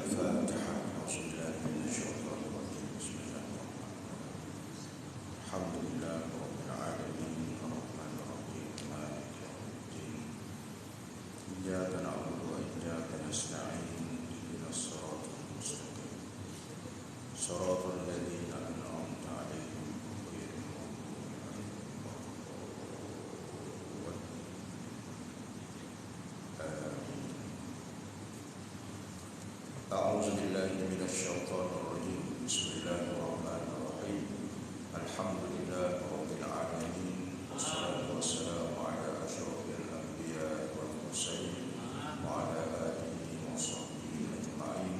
الفاتحة. أعوذ بالله من الشيطان الرجيم. بسم الله الرحمن الرحيم. الحمد لله رب العالمين الرحمن الرحيم مالك يوم الدين. إياك نعبد وإياك نستعين اهدنا الصراط المستقيم صراط الذين أنعمت عليهم غير المغضوب عليهم ولا الضالين. أعوذ بالله من الشيطان الرجيم. بسم الله الرحمن الرحيم. الحمد لله رب العالمين والصلاة والسلام على أشرف الأنبياء والمرسلين وعلى آله وصحبه أجمعين.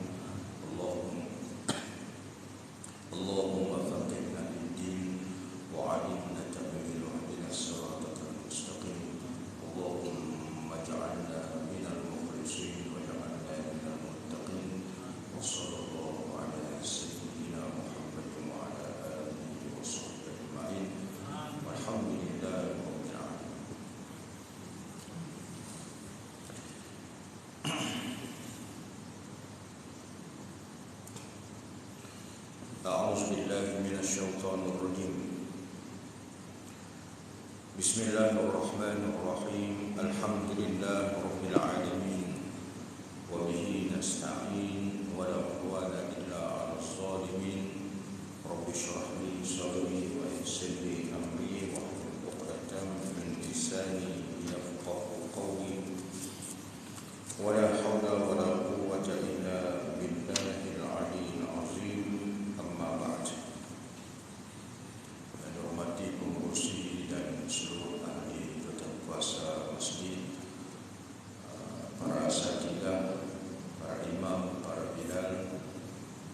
اللهم فقهنا في الدين وعلمنا تأويل واهدنا صراطك المستقيم. اللهم اجعلنا من المخلصين واجعلنا من المتقين. وصلى الله على سيدنا محمد وعلى آله وصحبه أجمعين والحمد لله رب العالمين. أعوذ بالله من الشيطان الرجيم. بسم الله الرحمن الرحيم. الحمد لله رب العالمين وبه نستعين ولا عدوان إلا على الظالمين. رب اشرح لي صدري ويسر لي أمري واحلل عقدة من لساني يفقهوا قولي. ولا حول ولا قوة إلا بالله العلي العظيم. أما بعد. Yang dihormati pengurusi dan seluruh ahli berkuasa masjid, para asatidzah, para imam, para bilal,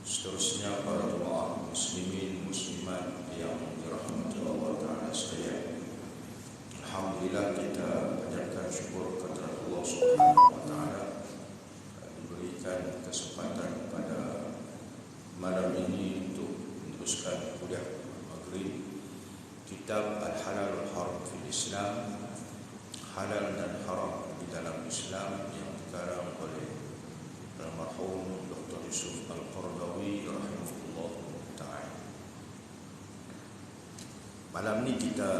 seterusnya para jemaah muslimin muslimat yang dirahmati Allah Taala sekalian. Alhamdulillah, kita panjatkan syukur kepada Allah Subhanahu wa taala diberikan kesempatan pada malam ini untuk meneruskan kuliah maghrib kitab Al-Halal Wal-Haram fil Islam, halal dan haram di dalam Islam, yang dikarang oleh almarhum Dr. Yusuf Al-Qaradawi rahimahullah ta'ala. Malam ini kita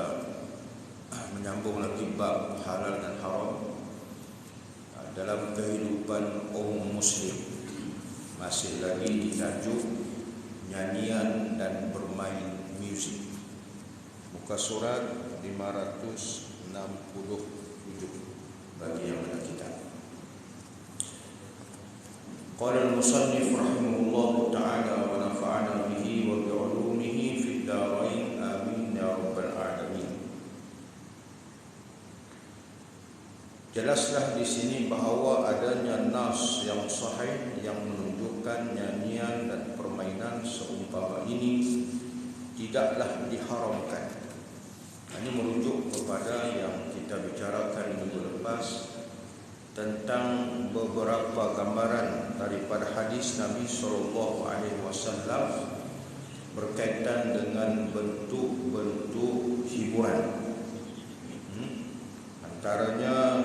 menyambung lagi bab halal dan haram dalam kehidupan umum muslim. Masih lagi ditajuk nyanyian dan bermain muzik. Muka surat 567 bagi yang ada kitab. Qala al-musannif rahimahullah ta'ala wa nafa'ana bihi wa bi'ulumihi fid darain amin ya rabbal alamin. Jelaslah di sini bahawa adanya nas yang sahih yang menunjukkan nyanyian dan permainan seumpama ini tidaklah diharamkan. Ini merujuk kepada yang kita bicarakan minggu lepas tentang beberapa gambaran daripada hadis Nabi SAW berkaitan dengan bentuk-bentuk hiburan. Antaranya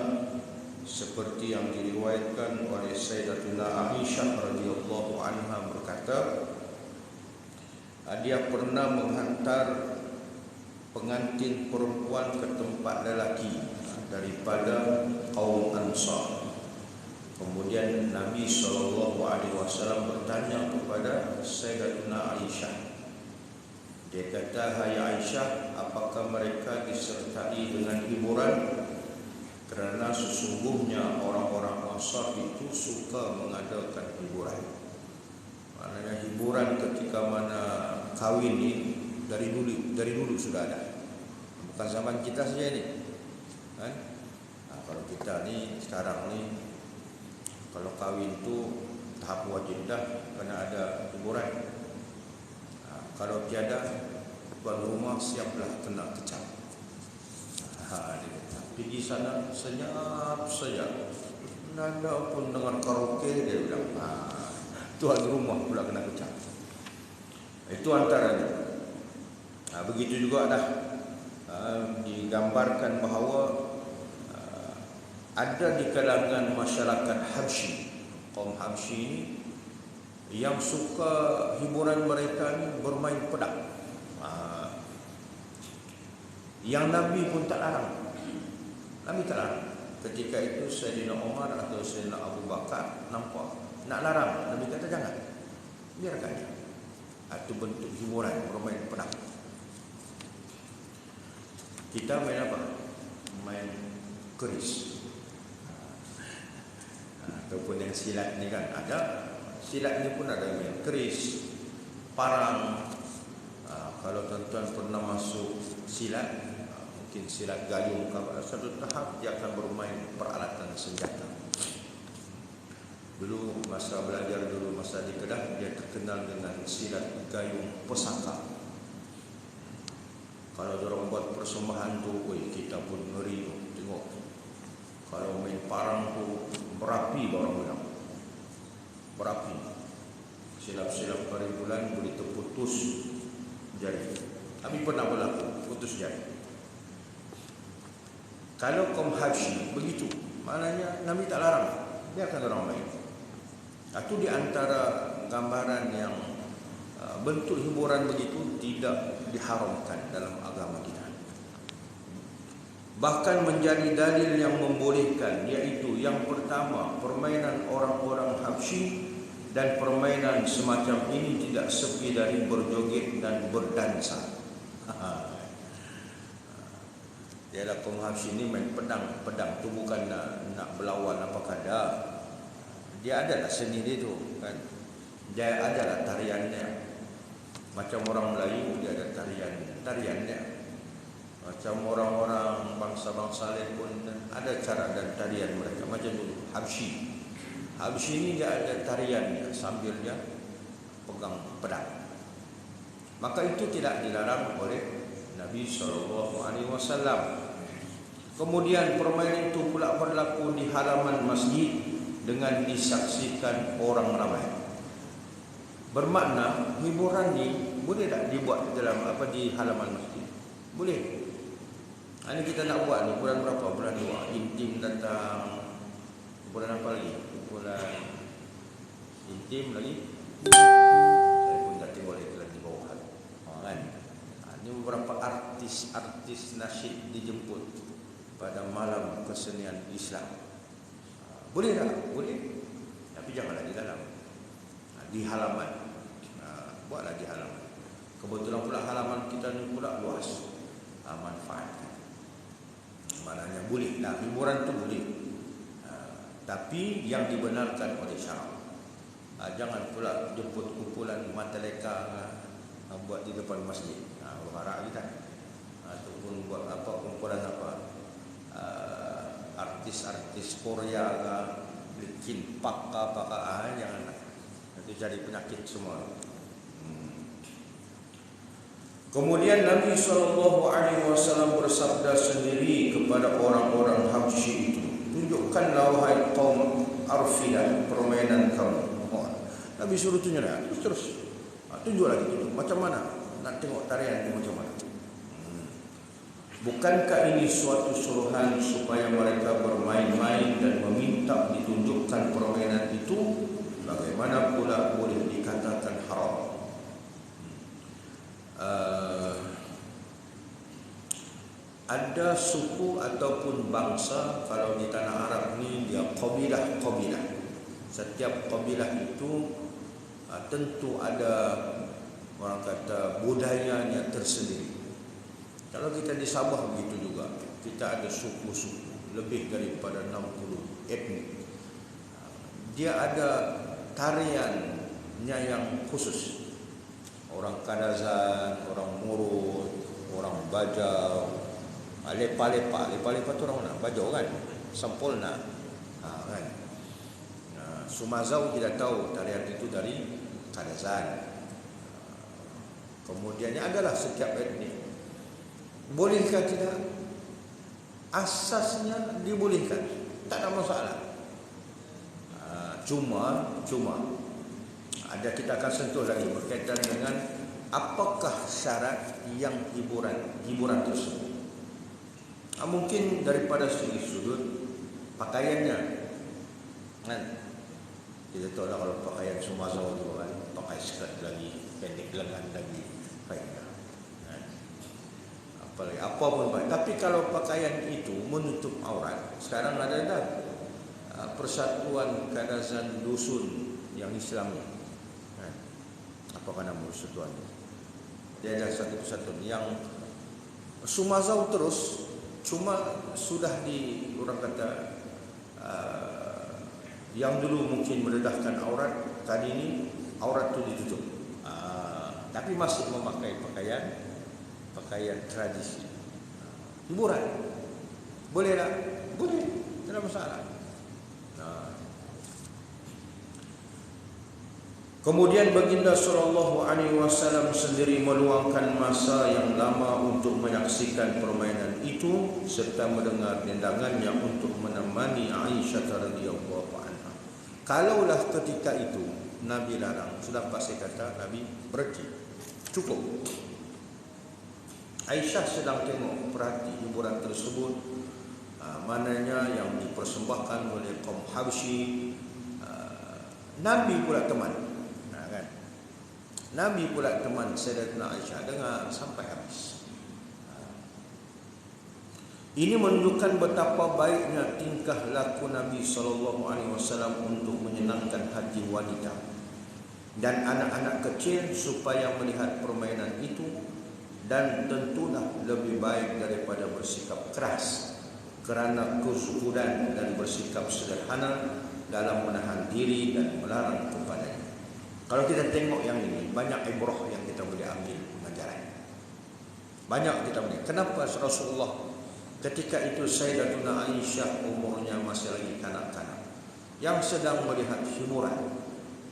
seperti yang diriwayatkan oleh Sayyidatuna Aisyah radhiyallahu anha berkata, dia pernah menghantar pengantin perempuan ke tempat lelaki daripada kaum Ansar. Kemudian Nabi SAW bertanya kepada Sayyidatuna Aisyah. Dia kata, "Hai Aisyah, apakah mereka disertai dengan hiburan? Kerana sesungguhnya orang-orang Ansar itu suka mengadakan hiburan." Maknanya hiburan ketika mana kahwin ni dari dulu sudah ada. Bukan zaman kita saja ni. Kan? Kalau kita ni sekarang ni kalau kahwin tu tahap wajib dah kena ada hiburan. Kalau tiada, tuan rumah siaplah kena kecap. Pergi sana senyap saja. Nada pun dengar karaoke dia bilang, tuan rumah pula kena kecap. Itu antaranya. Begitu juga dah digambarkan bahawa ada di kalangan masyarakat Habsyi, kaum Habsyi ini Yang suka hiburan mereka ni bermain pedang. Yang Nabi pun tak larang. Nabi tak larang. Ketika itu Sayyidina Umar atau Sayyidina Abu Bakar nampak nak larang, Nabi kata jangan, biarkan dia. Itu bentuk hiburan, bermain pedang. Kita main apa? Main keris, ataupun yang silat ni kan ada. Silat ni pun ada main keris, parang. Kalau tuan-tuan pernah masuk silat, mungkin silat gayung, satu tahap dia akan bermain peralatan senjata. Dulu masa belajar masa di Kedah, dia terkenal dengan silat gayung pesaka. Kalau orang buat persembahan tu, kita pun ngeri tu, tengok. Kalau main parang tu berapi, orang bilang berapi. Silap-silap bulan boleh terputus jari. Tapi pernah berlaku putus jari. Kalau kaum Haji begitu, maknanya Nabi tak larang, biarkan orang main. Itu di antara gambaran yang bentuk hiburan begitu tidak diharamkan dalam agama kita. Bahkan menjadi dalil yang membolehkan, yaitu yang pertama, permainan orang-orang Habsyi dan permainan semacam ini tidak sepi dari berjoget dan berdansa. Dia kaum Habsyi ini main pedang. Pedang tu bukan nak berlawan apa kada. Dia adalah seni dia tu kan. Dia adalah tariannya. Macam orang Melayu dia ada tariannya. Macam orang-orang bangsa-bangsa lain pun ada cara dan tarian mereka. Macam dulu Habsyi ini dia ada tariannya sambil dia pegang pedang. Maka itu tidak dilarang oleh Nabi SAW. Kemudian permainan itu pula berlaku di halaman masjid dengan disaksikan orang ramai. Bermakna hiburan ni boleh tak dibuat dalam di halaman masjid? Boleh. Ini kita nak buat ni bulan berapa? Bulan 2. Intim datang. Bulan apa lagi? Bulan intim lagi. Saya pun tak tengok lagi di bawah kan. Ini beberapa artis nasyid dijemput pada malam kesenian Islam. Boleh tak? Boleh. Tapi janganlah di dalam. Di halaman. Buatlah di halaman. Kebetulan pula halaman kita ni pula luas. Manfaatkan. Maknanya boleh. Hiburan tu boleh. Tapi yang dibenarkan oleh syarak. Jangan pula jemput kumpulan mata leka buat di depan masjid. Berharap kita. Ataupun buat kumpulan artis Korea bikin pakar janganlah. Itu jadi penyakit semua. Kemudian Nabi SAW bersabda sendiri kepada orang-orang Habsyi itu, tunjukkanlah wahai kaum Arfidah permainan kamu. Nabi suruh tunjuklah, terus tunjuk lagi tu. Macam mana? Nak tengok tarian itu macam mana? Bukankah ini suatu suruhan supaya mereka bermain-main dan meminta ditunjukkan permainan itu? Bagaimana pula boleh dikatakan haram? Ada suku ataupun bangsa, kalau di tanah Arab ni dia qabilah. Setiap qabilah itu tentu ada orang kata budayanya tersendiri. Kalau kita di Sabah begitu juga, kita ada suku-suku lebih daripada 60 etnik. Dia ada tariannya yang khusus. Orang Kadazan, orang Murut, orang Bajau, Lepa-lepa tu orang mana? Bajau kan? Sampolna kan? Sumazau kita tahu tarian itu dari Kadazan. Kemudiannya adalah setiap etnik. Bolehkah tidak? Asasnya dibolehkan, tak ada masalah. Cuma ada kita akan sentuh lagi berkaitan dengan apakah syarat yang hiburan tersebut. Mungkin daripada segi sudut pakaiannya kan, Kita tahu lah kalau pakaian Sumazau tu kan, pakai skirt lagi, pendek lengan lagi, faedah. Apalagi apa pun baik. Tapi kalau pakaian itu menutup aurat, sekarang ada dah Persatuan Kadazan Dusun yang Islami. Apakah nama persatuan itu? Dia ada satu persatuan yang Sumazau terus, cuma sudah di orang kata yang dulu mungkin meredahkan aurat, kali ini aurat itu ditutup. Tapi masih memakai pakaian tradisi. Hiburan. Boleh tak? Boleh. Tidak ada masalah. Kemudian baginda sallallahu alaihi wasallam sendiri meluangkan masa yang lama untuk menyaksikan permainan itu serta mendengar dendangannya untuk menemani Aisyah radhiyallahu anha. Kalaulah ketika itu Nabi larang, sudah pasti kata Nabi berhenti. Cukup. Aisyah sedang tengok perhati hiburan tersebut, mananya yang dipersembahkan oleh kaum Habsyi. Nabi pula teman. Nabi pula teman Sayyidatina Aisyah, dengar sampai habis. Ini menunjukkan betapa baiknya tingkah laku Nabi SAW untuk menyenangkan hati wanita dan anak-anak kecil supaya melihat permainan itu, dan tentulah lebih baik daripada bersikap keras kerana kezuhudan dan bersikap sederhana dalam menahan diri dan melarang kepadanya. Kalau kita tengok yang ini, banyak ibrah yang kita boleh ambil pelajaran. Banyak kita boleh. Kenapa Rasulullah ketika itu Sayyidatuna Aisyah umurnya masih lagi kanak-kanak, yang sedang melihat hiburan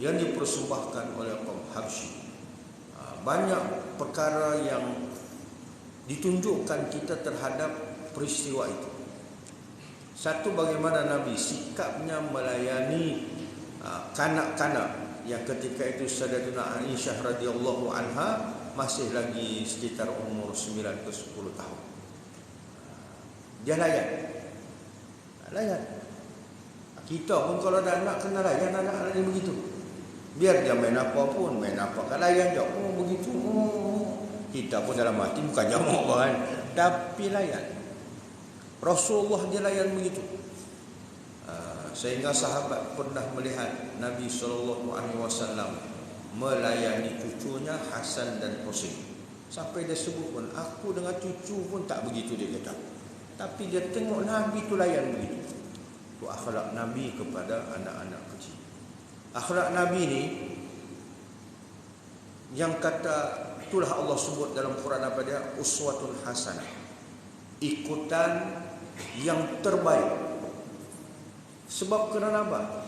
yang dipersembahkan oleh kaum Habsyi. Banyak perkara yang ditunjukkan kita terhadap peristiwa itu. Satu, bagaimana Nabi sikapnya melayani kanak-kanak yang ketika itu Sayyidatuna Aisyah radhiyallahu anha masih lagi sekitar umur 9 ke 10 tahun. Dia layan. Kita pun kalau ada anak kena layan anak-anak ni begitu. Biar dia main apa pun, main apa kan layan je. Begitu. Kita pun dalam hati bukan jamak kan, tapi layan. Rasulullah dia layan begitu. Sehingga sahabat pernah melihat Nabi SAW melayani cucunya Hasan dan Husain. Sampai dia sebut pun, aku dengan cucu pun tak begitu, dia kata. Tapi dia tengok Nabi tu layan begitu. Itu akhlak Nabi kepada anak-anak kecil. Akhlak Nabi ni yang kata, itulah Allah sebut dalam Quran apa dia? Uswatun hasanah. Ikutan yang terbaik. Sebab kerana apa?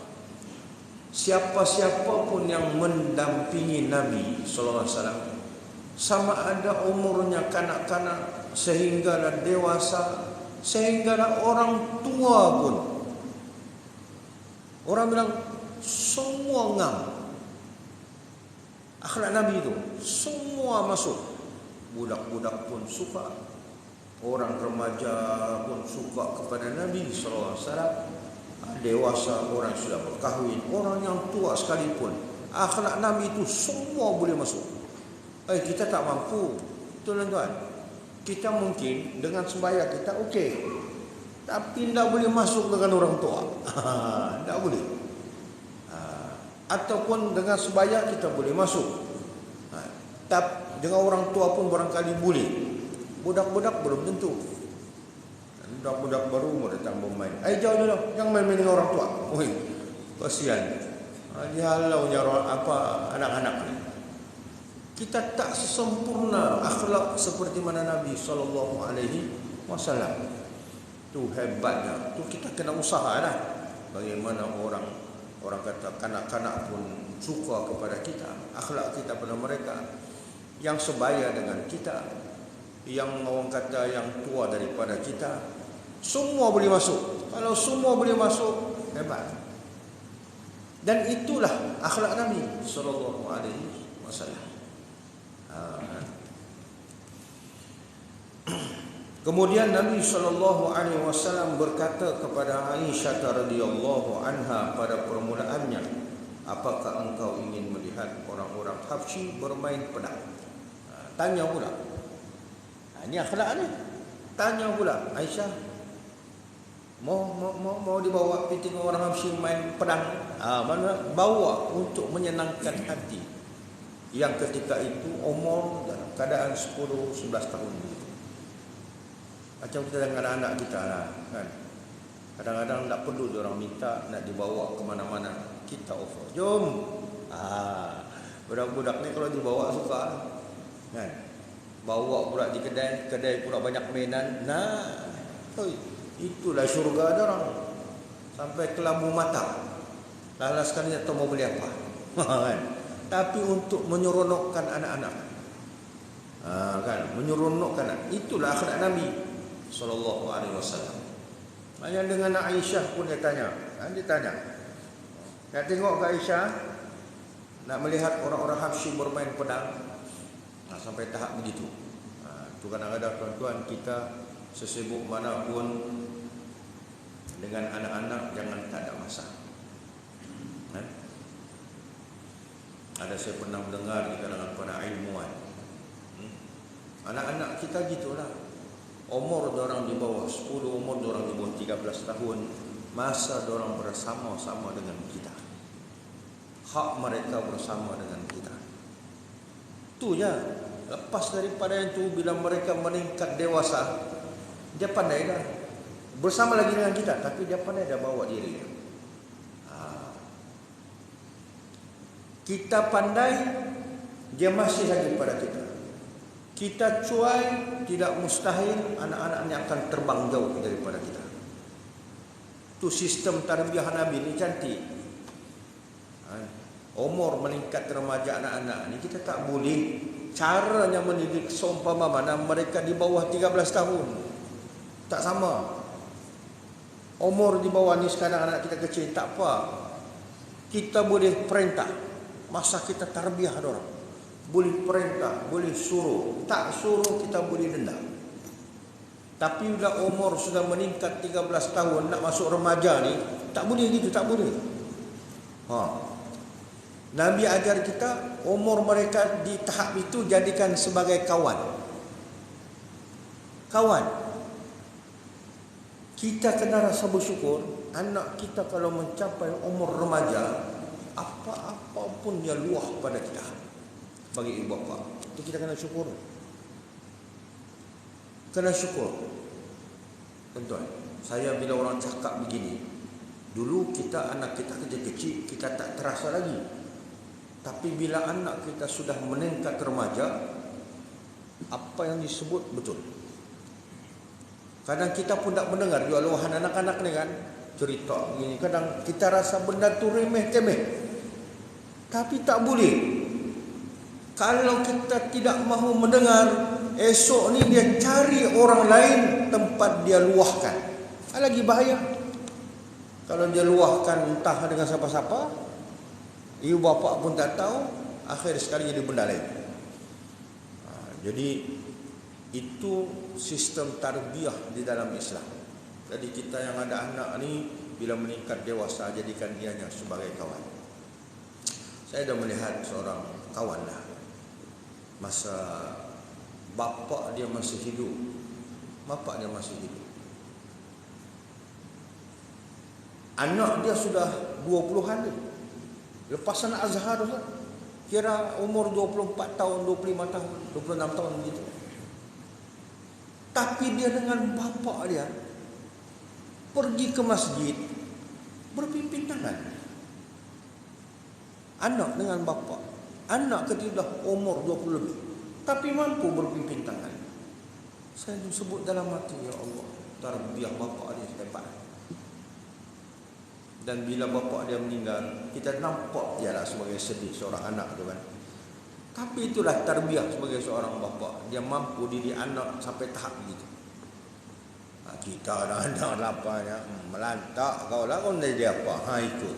Siapa-siapa pun yang mendampingi Nabi sallallahu alaihi wasallam, sama ada umurnya kanak-kanak sehinggalah dewasa, sehinggalah orang tua pun, orang bilang semua ngam. Akhlak Nabi itu semua masuk. Budak-budak pun suka, orang remaja pun suka kepada Nabi sallallahu alaihi wasallam. Dewasa, orang sudah berkahwin, orang yang tua sekalipun, akhlak Nabi itu semua boleh masuk. Kita tak mampu, tuan-tuan. Kita mungkin dengan sembahyang kita okey, tapi tidak boleh masuk dengan orang tua. Tidak boleh. Ataupun dengan sembahyang kita boleh masuk, tapi dengan orang tua pun barangkali boleh. Budak-budak belum tentu. Budak-budak baru mau datang bermain. Jauh dulu, jangan main-main dengan orang tua. Kasihan. Dihalaunya anak-anak ni. Kita tak sesempurna akhlak seperti mana Nabi SAW. Tu hebatnya. Tu kita kena usaha lah. Bagaimana orang kata kanak-kanak pun suka kepada kita. Akhlak kita pada mereka yang sebaya dengan kita, yang orang kata yang tua daripada kita. Semua boleh masuk. Kalau semua boleh masuk, hebat. Dan itulah akhlak Nabi sallallahu alaihi wasallam. Kemudian Nabi sallallahu alaihi wasallam berkata kepada Aisyah radhiyallahu anha pada permulaannya, apakah engkau ingin melihat orang-orang Habsyi bermain pedang? Tanya pula. Ini akhlak ni. Tanya pula Aisyah, mau dibawa pergi tengok orang Habsyi main pedang? Mana bawa untuk menyenangkan hati. Yang ketika itu umur dalam keadaan 10-11 tahun begitu. Macam kita dengan anak-anak kita lah, kan. Kadang-kadang tak perlu orang minta nak dibawa ke mana-mana, kita offer. Jom. Budak-budak ni kalau dibawa suka, kan. Bawa pula di kedai pula banyak mainan. Itulah syurga orang. Sampai kelabu mata. Lalas sekali tak tahu mau beli apa. Kan. Tapi untuk menyeronokkan anak-anak. Kan, menyeronokkan. Itulah akhlak Nabi sallallahu alaihi wasallam. Hanya dengan Aisyah pun dia tanya. Dia tanya. Nak tengok ke Aisyah, nak melihat orang-orang Habsyi bermain pedang. Sampai tahap begitu. Itu kadang-kadang tuan-tuan, kita sesibuk manapun dengan anak-anak jangan tak ada masa. Ada saya pernah mendengar di kalangan para ilmuwan. Anak-anak kita gitulah. Umur orang di bawah 10, umur orang di bawah 13 tahun, masa orang bersama-sama dengan kita. Hak mereka bersama dengan kita. Itu je. Lepas daripada itu, bila mereka meningkat dewasa, dia pandai dah. Bersama lagi dengan kita, tapi dia pandai dah bawa diri dia. Kita pandai, dia masih lagi pada kita. Kita cuai, tidak mustahil anak-anaknya akan terbang jauh daripada kita. Itu sistem tarbiyah Nabi ni cantik. Umur meningkat remaja anak-anak ni kita tak boleh caranya mendidik seumpama mana mereka di bawah 13 tahun. Tak sama. Umur di bawah ni sekarang anak kita kecil tak apa. Kita boleh perintah. Masa kita tarbiyah orang. Boleh perintah, boleh suruh. Tak suruh kita boleh denda. Tapi bila umur sudah meningkat 13 tahun nak masuk remaja ni, tak boleh gitu, tak boleh. Nabi ajar kita umur mereka di tahap itu jadikan sebagai kawan. Kawan. Kita kena rasa bersyukur anak kita kalau mencapai umur remaja, apa-apa pun dia luah pada kita. Bagi ibu bapa, itu kita kena syukur. Kena syukur. Tuan-tuan, saya bila orang cakap begini, dulu kita anak kita kecil-kecil kita tak terasa lagi. Tapi bila anak kita sudah meningkat remaja, apa yang disebut betul. Kadang kita pun tak mendengar juga luahan anak-anak ni kan, cerita begini. Kadang kita rasa benda tu remeh-temeh. Tapi tak boleh. Kalau kita tidak mahu mendengar, esok ni dia cari orang lain tempat dia luahkan. Lagi bahaya. Kalau dia luahkan entah dengan siapa-siapa, ibu bapa pun tak tahu, akhir sekali jadi benda lain. Jadi itu sistem tarbiyah di dalam Islam. Jadi kita yang ada anak ni, bila meningkat dewasa, jadikan dianya sebagai kawan. Saya dah melihat seorang kawan lah, masa bapa dia masih hidup. Bapa dia masih hidup. Anak dia sudah 20-an ni. Lepas anak Azhar tu, kira umur 24 tahun, 25 tahun, 26 tahun gitu. Tapi dia dengan bapa dia pergi ke masjid berpimpin tangan. Anak dengan bapa. Anak ketika umur 20 lebih, tapi mampu berpimpin tangan. Saya sebut dalam hati, ya Allah, tarbiyah bapa dia hebat. Dan bila bapa dia meninggal, kita nampak dia lah sebagai sedih seorang anak tu kan. Tapi itulah tarbiyah sebagai seorang bapa. Dia mampu didik anak sampai tahap begitu. Kita anak lapanya melantak kau lah, kau jadi apa? Itu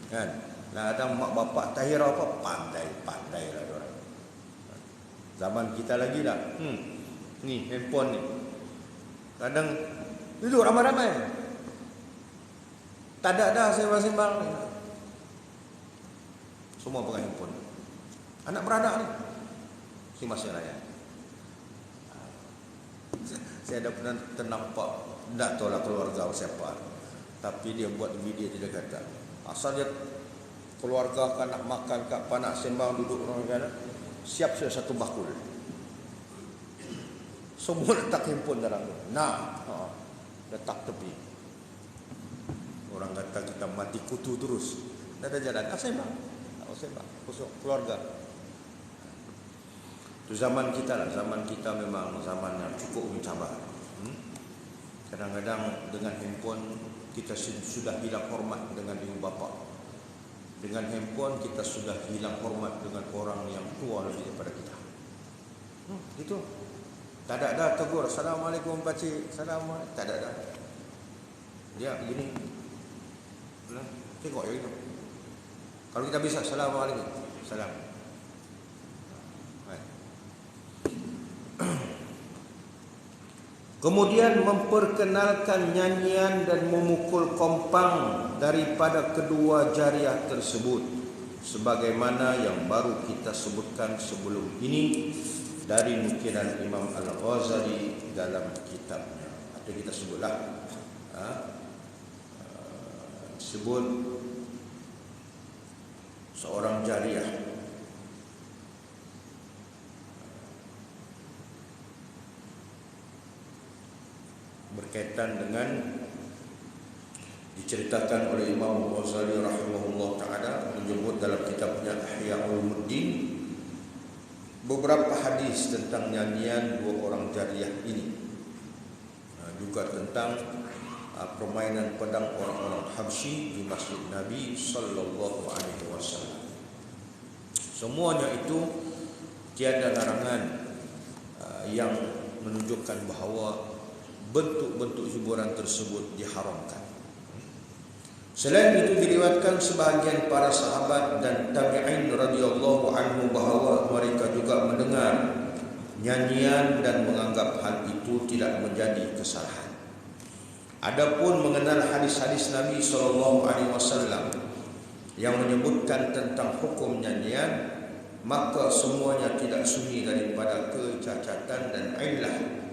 kan. Nah, ada mak bapak tahir apa, pandai lah orang. Zaman kita lagi dah. Ni handphone ni. Kadang duduk ramai-ramai. Tak ada dah sembang-sembang. Semua pegang handphone. Anak beranak ni si masih layan. Saya dah pernah ternampak, tak tahulah keluarga siapa, tapi dia buat video, dia kata asal dia keluarga kan nak makan kat panak sembang duduk orang kata, siap sudah satu bakul. Semua letak handphone dalam tu. Letak tepi. Orang kata kita mati kutu terus. Tak ada jalan. Sembang. Kosong keluarga. Itu zaman kita lah. Zaman kita memang zaman yang cukup mencabar. Kadang-kadang dengan handphone kita sudah hilang hormat dengan ibu bapa. Dengan handphone kita sudah hilang hormat dengan orang yang tua lebih daripada kita. Gitu. Tak ada tegur, assalamualaikum pakcik, assalamualaikum. Tak ada. Dia begini. Tengok ya itu. Kalau kita bisa assalamualaikum, salam. Kemudian memperkenalkan nyanyian dan memukul kompang daripada kedua jariah tersebut, sebagaimana yang baru kita sebutkan sebelum ini dari nukilan Imam Al-Ghazali dalam kitabnya. Atau kita sebutlah sebut seorang jariah berkaitan dengan diceritakan oleh Imam Al-Ghazali rahimahullah ta'ala, menyebut dalam kitabnya Ihya Ulumuddin beberapa hadis tentang nyanyian dua orang jariah ini, juga tentang permainan pedang orang-orang Habsyi di Masjid Nabi sallallahu alaihi wasallam. Semuanya itu tiada larangan yang menunjukkan bahawa bentuk-bentuk hiburan tersebut diharamkan. Selain itu diriwayatkan sebahagian para sahabat dan tabi'in radhiyallahu anhu bahawa mereka juga mendengar nyanyian dan menganggap hal itu tidak menjadi kesalahan. Adapun mengenal hadis-hadis Nabi sallallahu alaihi wasallam yang menyebutkan tentang hukum nyanyian, maka semuanya tidak sunyi daripada kecacatan dan illah,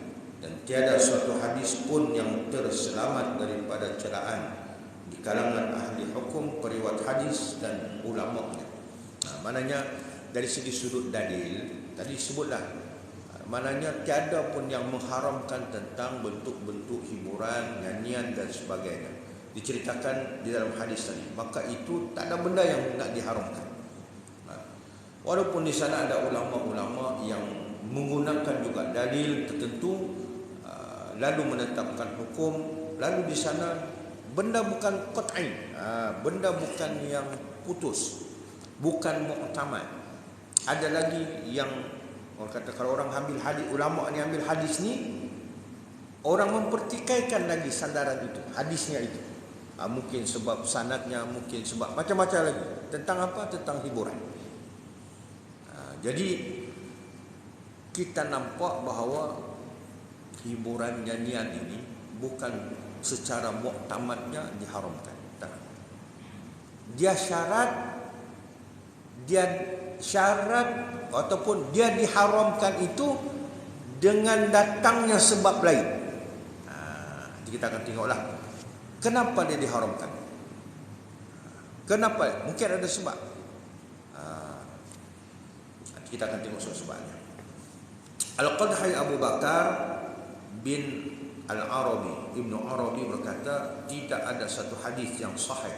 dan tiada suatu hadis pun yang terselamat daripada celaan di kalangan ahli hukum, periwayat hadis dan ulama-nya. Maknanya dari segi sudut dalil tadi sebutlah, maknanya tiada pun yang mengharamkan tentang bentuk-bentuk hiburan, nyanyian dan sebagainya diceritakan di dalam hadis tadi. Maka itu tak ada benda yang nak diharamkan. Walaupun di sana ada ulama-ulama yang menggunakan juga dalil tertentu lalu menetapkan hukum, lalu di sana benda bukan qat'i, benda bukan yang putus, bukan mu'tamad. Ada lagi yang orang kata, kalau orang ambil hadis, ulama ni ambil hadis ni, orang mempertikaikan lagi sandaran itu, hadisnya itu. Mungkin sebab sanadnya, mungkin sebab macam-macam lagi. Tentang apa? Tentang hiburan. Jadi kita nampak bahawa hiburan nyanyian ini bukan secara muktamadnya diharamkan. Dia syarat ataupun dia diharamkan itu dengan datangnya sebab lain. Nanti kita akan tengoklah kenapa dia diharamkan. Kenapa? Mungkin ada sebab. Nanti kita akan tengok sebabnya. Al-Qadhi Abu Bakar bin Al-Arabi, Ibnu Arabi berkata, tidak ada satu hadis yang sahih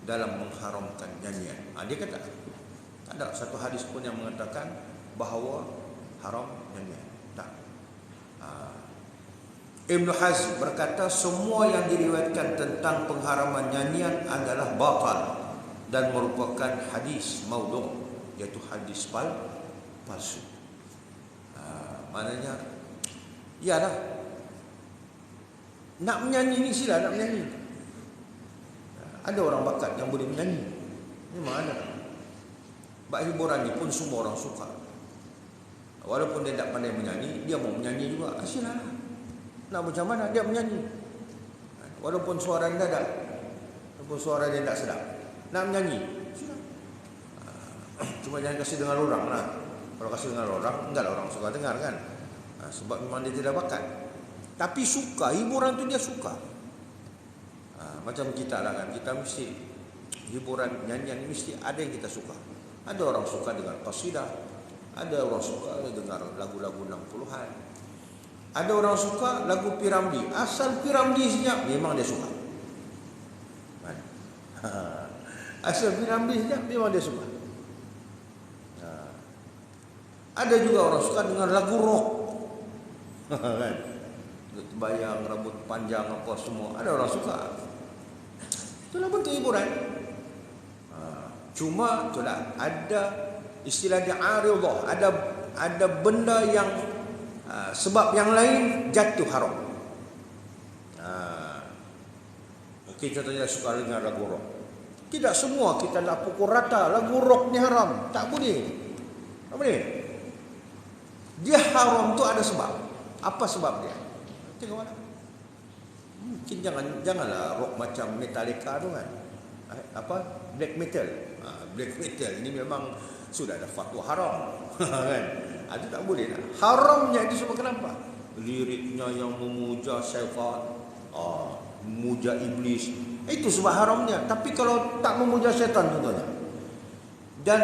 dalam mengharamkan nyanyian. Dia kata tak ada satu hadis pun yang mengatakan bahawa haram nyanyian. Tak. Ibnu Hazm berkata semua yang diriwayatkan tentang pengharaman nyanyian adalah batal dan merupakan hadis maudhu', iaitu hadis palsu. Maknanya iyalah, nak menyanyi ni sila nak menyanyi. Ada orang bakat yang boleh menyanyi, memang ada. Bak hiburan ni pun semua orang suka. Walaupun dia tak pandai menyanyi, dia mau menyanyi juga. Silalah. Nak macam mana dia menyanyi. Walaupun suara dia tak, walaupun suara dia tak sedap, nak menyanyi, sila. Cuma jangan kasih dengar orang lah. Kalau kasih dengar orang, enggak lah orang suka dengar kan. Sebab memang dia tidak bakat. Tapi suka, hiburan tu dia suka. Macam kita lah kan, kita mesti hiburan, nyanyian mesti ada yang kita suka. Ada orang suka dengan qasidah, ada orang suka dengar lagu-lagu 60-an. Ada orang suka lagu Piramli. Asal Piramli senyap, memang dia suka. Asal Piramli senyap, memang dia suka. Ada juga orang suka dengan lagu rock. Kan? Bayang rambut panjang apa semua. Ada orang suka. Itulah bentuk hiburan. Cuma itulah ada istilah dia aridah, ada benda yang sebab yang lain jatuh haram. Mungkin contohnya suka dengar lagu rock. Tidak semua kita nak pukul rata lagu rock ni haram. Tak boleh. Tak boleh. Dia haram tu ada sebab. Apa sebab dia? Tengok mana. Mungkin janganlah rock macam Metallica tu kan. Apa? Black metal. Black metal ini memang sudah ada fatwa haram. Kan? Itu tak boleh lah. Haramnya itu sebab kenapa? Liriknya yang memuja syaitan, memuja iblis. Itu sebab haramnya. Tapi kalau tak memuja syaitan contohnya, dan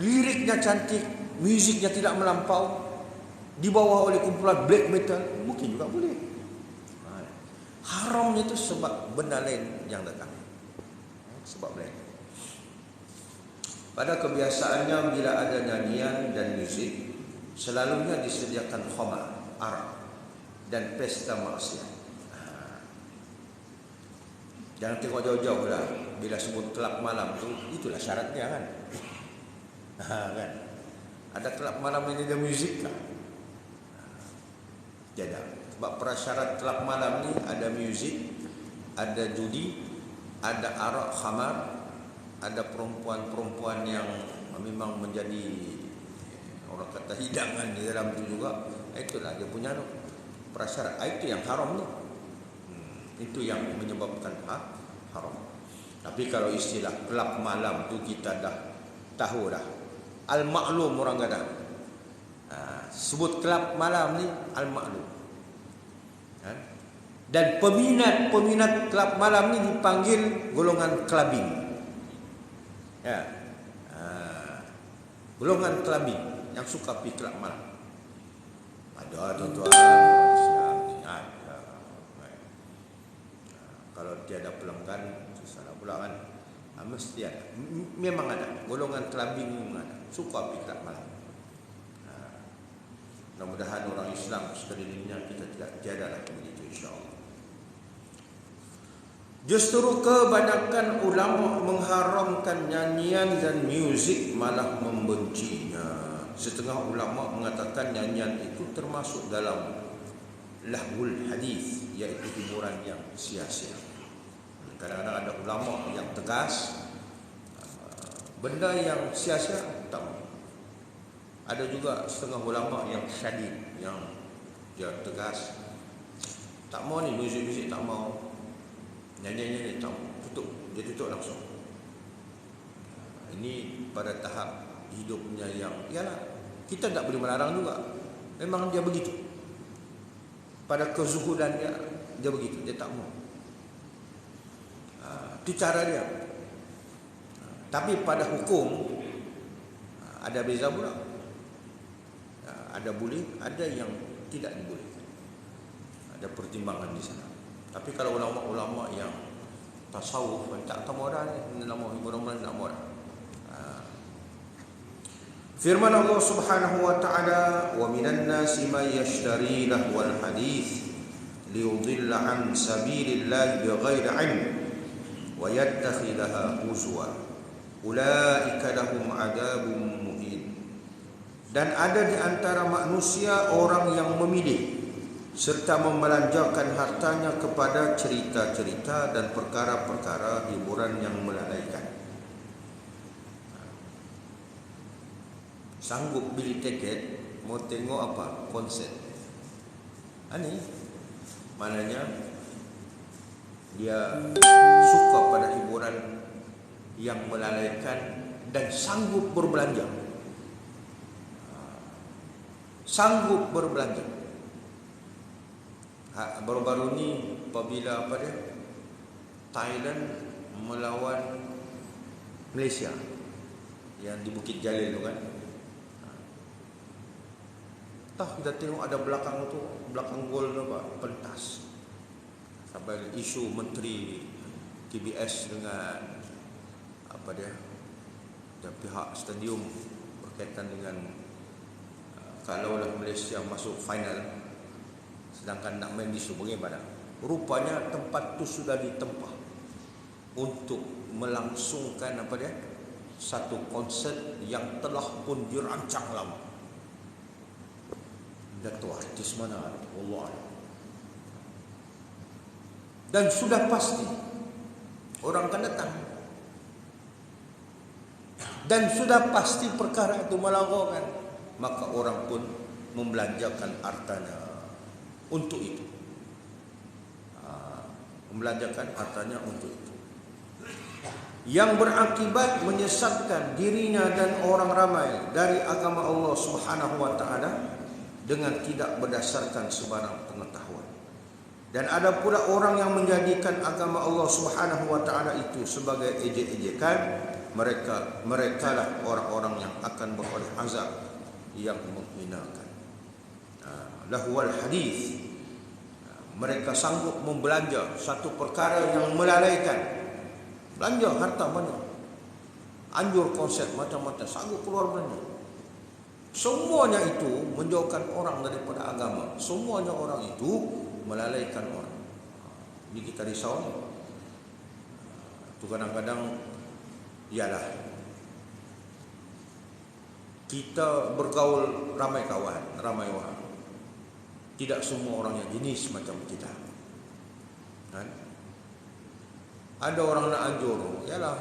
liriknya cantik, musiknya tidak melampau, dibawa oleh kumpulan black metal, mungkin juga boleh. Haramnya itu sebab benda lain yang datang. Sebab lain. Pada kebiasaannya bila ada nyanyian dan muzik, selalunya disediakan khamar, arak, dan pesta maksiat. Jangan tengok jauh-jauh lah. Bila sebut kelab malam tu, itulah syaratnya kan. Kan? Ada kelab malam ini ada muzik kan? Tidak. Sebab prasyarat kelab malam ni ada muzik, ada judi, ada arak khamar, ada perempuan-perempuan yang memang menjadi orang kata hidangan di dalam itu juga. Itulah dia punya prasyarat. Itu yang haram tu. Itu yang menyebabkan haram. Tapi kalau istilah kelab malam tu kita dah tahu dah. Al-maklum orang kata. Sebut kelab malam ni al-maklum. Dan peminat kelab malam ni dipanggil golongan clubbing. Ya. Golongan clubbing yang suka pergi kelab malam. Ada tuan-tuan Islam ni ada. Kalau tiada pelanggan salah pula kan. Mesti ada. Memang ada. Golongan clubbing memang ada. Suka pergi kelab malam. Mudah-mudahan orang Islam sekelilingnya kita tiada lah begitu insya-Allah. Justru kebanyakan ulama mengharamkan nyanyian dan muzik, malah membencinya. Setengah ulama mengatakan nyanyian itu termasuk dalam lahwul hadis, iaitu hiburan yang sia-sia. Kadang-kadang ada ulama yang tegas, benda yang sia-sia tak mau. Ada juga setengah ulama yang syadid, yang dia tegas, tak mau ni muzik-muzik, tak mau. Nyanyi-nyanyi tak tutup, dia tutup langsung. Ini pada tahap hidupnya yang ialah kita tak boleh melarang juga. Memang dia begitu. Pada kezuhudan dia begitu, dia tak mau. Itu cara dia. Tapi pada hukum ada beza pula. Ada boleh, ada yang tidak dibolehkan. Ada pertimbangan di sana. Tapi kalau ulama-ulama yang tasawuf tak tahu dah ni, nama hiburan tak mau dah. Firman Allah Subhanahu wa taala, "Wa minan nasi may yashtari lahwal hadits liyudilla an sabilillahi bighairi 'ilm wa yattakhidhaha huzwa. Ulaika lahum 'adzabun muhin." Dan ada di antara manusia orang yang memilih serta membelanjakan hartanya kepada cerita-cerita dan perkara-perkara hiburan yang melalaikan. Sanggup beli tiket, mau tengok apa? Konser. Ini maknanya dia suka pada hiburan yang melalaikan dan sanggup berbelanja. Sanggup berbelanja. Baru-baru ni apabila Thailand melawan Malaysia yang di Bukit Jalil tu kan. Kita tengok ada belakang gol tu pentas. Sampai isu menteri TBS dengan dan pihak stadium berkaitan dengan kalaulah Malaysia masuk final sedangkan nak main di Subang Badak. Rupanya tempat tu sudah ditempah untuk melangsungkan satu konsert yang telah pun dirancang lama. Datuk artis mana? Allah. Dan sudah pasti orang akan datang. Dan sudah pasti perkara itu melanggarkan, maka orang pun membelanjakan hartanya untuk itu. Membelanjakan hartanya untuk itu. Yang berakibat menyesatkan dirinya dan orang ramai dari agama Allah Subhanahu wa taala dengan tidak berdasarkan sebarang pengetahuan. Dan ada pula orang yang menjadikan agama Allah Subhanahu wa taala itu sebagai ejek-ejekan. Merekalah orang-orang yang akan beroleh azab yang menghinakan. Lahwal hadis. Mereka sanggup membelanja satu perkara yang melalaikan. Belanja harta banyak. Anjur konsep macam-macam, sanggup keluar belanja. Semuanya itu menjauhkan orang daripada agama. Semuanya orang itu melalaikan orang. Ini kita risau. Itu kadang-kadang ialah kita bergaul ramai kawan, ramai orang. Tidak semua orang yang jenis macam kita. Kan? Ada orang nak anjur, ialah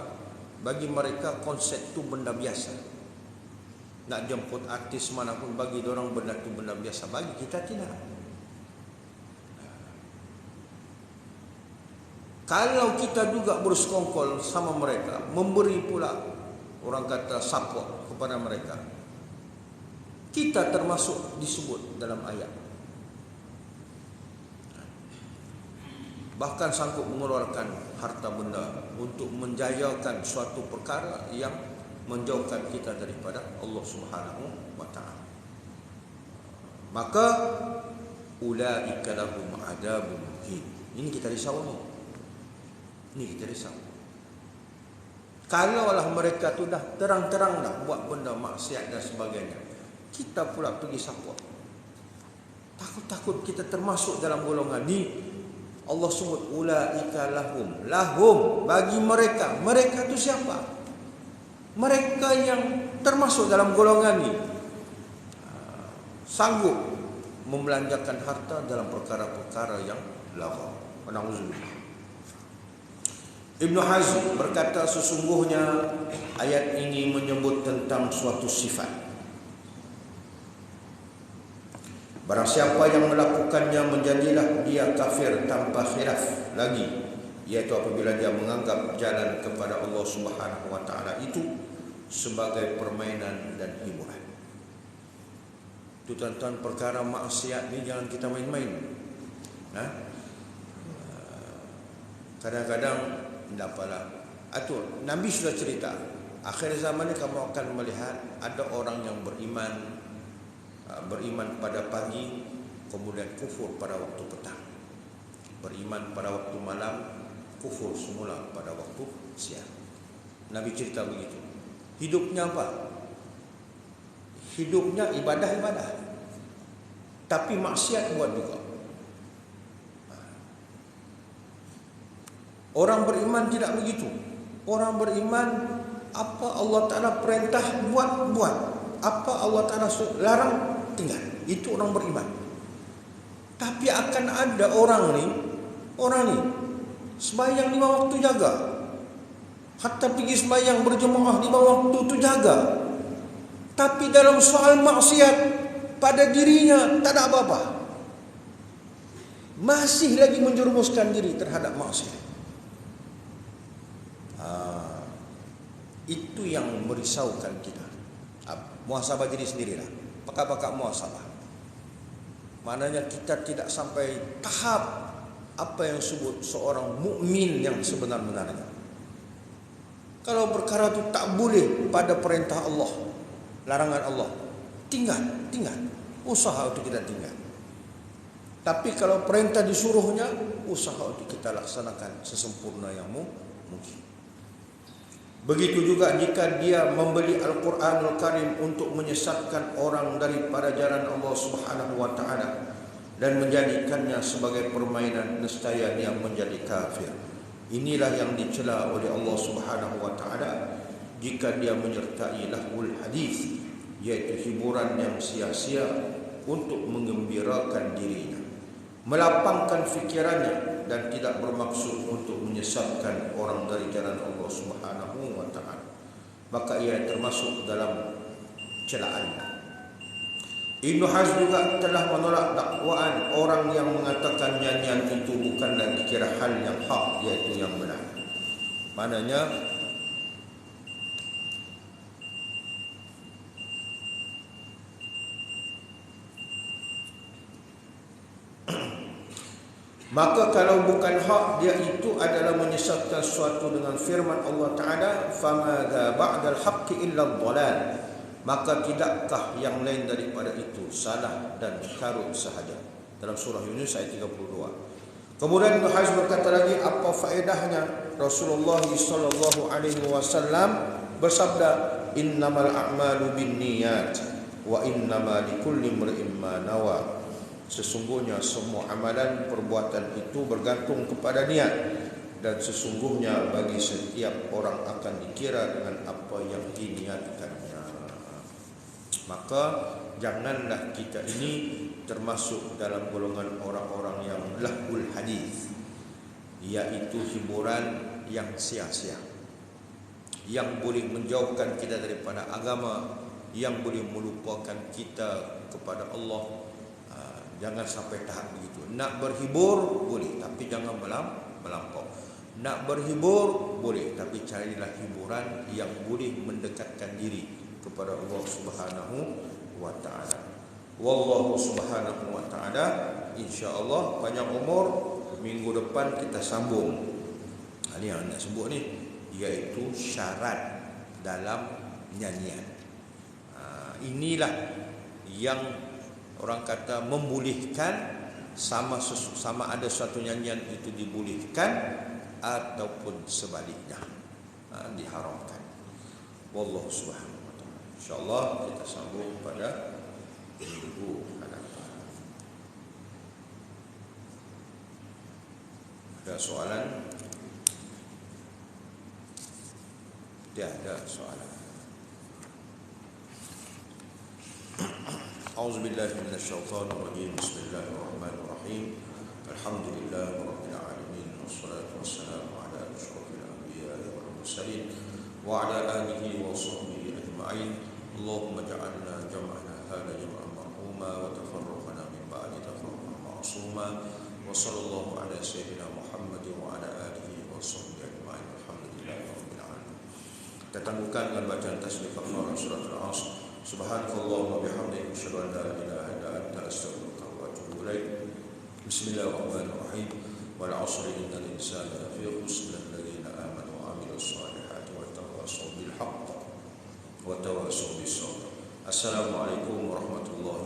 bagi mereka konsep itu benda biasa. Nak jemput artis manapun bagi orang benda itu benda biasa. Bagi kita tidak. Kalau kita juga bersekongkol sama mereka, memberi pula orang kata support kepada mereka, kita termasuk disebut dalam ayat. Bahkan sanggup mengeluarkan harta benda untuk menjayakan suatu perkara yang menjauhkan kita daripada Allah Subhanahu wa taala. Maka ulaika lahum adzabun muhin. Ini kita risau ni. Ini kita risau. Kalaulah mereka tu dah terang-terang dah buat benda maksiat dan sebagainya, kita pula pergi support. Takut-takut kita termasuk dalam golongan ni. Allah sebut ulaika lahum bagi mereka. Mereka tu siapa? Mereka yang termasuk dalam golongan ni sanggup membelanjakan harta dalam perkara-perkara yang lagha. Na'udzubillah. Ibn Hazm berkata sesungguhnya ayat ini menyebut tentang suatu sifat. Barang siapa yang melakukannya menjadilah dia kafir tanpa khilaf lagi, iaitu apabila dia menganggap jalan kepada Allah Subhanahu wa taala itu sebagai permainan dan hiburan. Itu tuan-tuan, perkara maksiat ni jangan kita main-main. Kadang-kadang tidak apalah. Nabi sudah cerita, akhir zaman ini kamu akan melihat ada orang yang beriman pada pagi, kemudian kufur pada waktu petang. Beriman pada waktu malam, kufur semula pada waktu siang. Nabi cerita begitu. Hidupnya apa? Hidupnya ibadah-ibadah, tapi maksiat buat juga. Orang beriman tidak begitu. Orang beriman, apa Allah Ta'ala perintah buat. Apa Allah Ta'ala larang tinggal. Itu orang beriman. Tapi akan ada orang ni sembahyang 5 waktu jaga. Hatta pergi sembahyang berjemaah 5 waktu tu jaga. Tapi dalam soal maksiat pada dirinya tak ada apa-apa. Masih lagi menjerumuskan diri terhadap maksiat. Itu yang merisaukan kita. Muhasabah diri sendirilah. Pakak-pakak muhasabah. Maknanya kita tidak sampai tahap apa yang disebut seorang mukmin yang sebenar-benarnya. Kalau perkara itu tak boleh pada perintah Allah, larangan Allah, tinggal. Usaha untuk kita tinggal. Tapi kalau perintah disuruhnya, usaha untuk kita laksanakan sesempurna yang mungkin. Begitu juga jika dia membeli Al-Quranul Karim untuk menyesatkan orang daripada jalan Allah Subhanahu wa ta'ala dan menjadikannya sebagai permainan, nescaya dia menjadi kafir. Inilah yang dicela oleh Allah Subhanahu wa ta'ala jika dia menyertai lahul hadis, yaitu hiburan yang sia-sia untuk menggembirakan dirinya, melapangkan fikirannya dan tidak bermaksud untuk menyesatkan orang dari jalan Allah Subhanahu wa ta'ala, maka ia termasuk dalam celaan. Ibnu Hazm juga telah menolak dakwaan orang yang mengatakan nyanyian itu bukanlah dikira hal yang hak, yaitu yang benar. Maknanya maka kalau bukan hak, dia itu adalah menyesatkan sesuatu dengan firman Allah Ta'ala, فَمَاذَا بَعْدَ الْحَقِّ إِلَّا الضَّلَالِ, maka tidakkah yang lain daripada itu salah dan karut sahaja. Dalam surah Yunus ayat 32. Kemudian Ibnu Hazm berkata lagi, apa faedahnya Rasulullah sallallahu alaihi wasallam bersabda, innamal a'malu binniyat wa innama likulli imri'in ma nawa. Sesungguhnya semua amalan perbuatan itu bergantung kepada niat, dan sesungguhnya bagi setiap orang akan dikira dengan apa yang diniatkannya. Maka janganlah kita ini termasuk dalam golongan orang-orang yang lahul hadis, yaitu hiburan yang sia-sia, yang boleh menjauhkan kita daripada agama, yang boleh melupakan kita kepada Allah. Jangan sampai tahap begitu. Nak berhibur boleh, tapi jangan melampau. Nak berhibur boleh, tapi carilah hiburan yang boleh mendekatkan diri kepada Allah Subhanahu wa ta'ala. Wallahu Subhanahu wa ta'ala, insya-Allah panjang umur, minggu depan kita sambung. Ini yang nak sebut ni, iaitu syarat dalam nyanyian. Inilah yang orang kata membolehkan, sama ada suatu nyanyian itu dibolehkan ataupun sebaliknya diharamkan. Wallahu subhanahu wa ta'ala. InsyaAllah kita sambung pada minggu hadapan. Ada soalan? Tiada soalan. A'udzubillahi minasyaitonir rajim. Bismillahirrahmanirrahim. Alhamdulillahirabbil alamin, wassalatu wassalamu ala asyrofil anbiya'i wal mursalin wa ala alihi wa sahbihi ajma'in. Allahumma ja'alna jam'ana hadha jam'an marhuma wa tafarraqana min ba'di tafarruqan ma'suma. Wa sallallahu ala sayyidina Muhammad wa ala alihi wa sahbihi ajma'in. Alhamdulillahirabbil alamin. Kita tangguhkan dengan bacaan tasbih kafarah surat Al-Asr. Subhanallah wa bihamdihi, asyhadu an la ilaha illa anta, astaghfiruka wa atubu ilaik. Bismillahirrahmanirrahim. Wal 'ashri innal insana lafi khusr illa alladziina aamanu wa 'amilus shalihati wa tawassaw bil haqq wa tawassaw bis sabr. Assalamualaikum warahmatullahi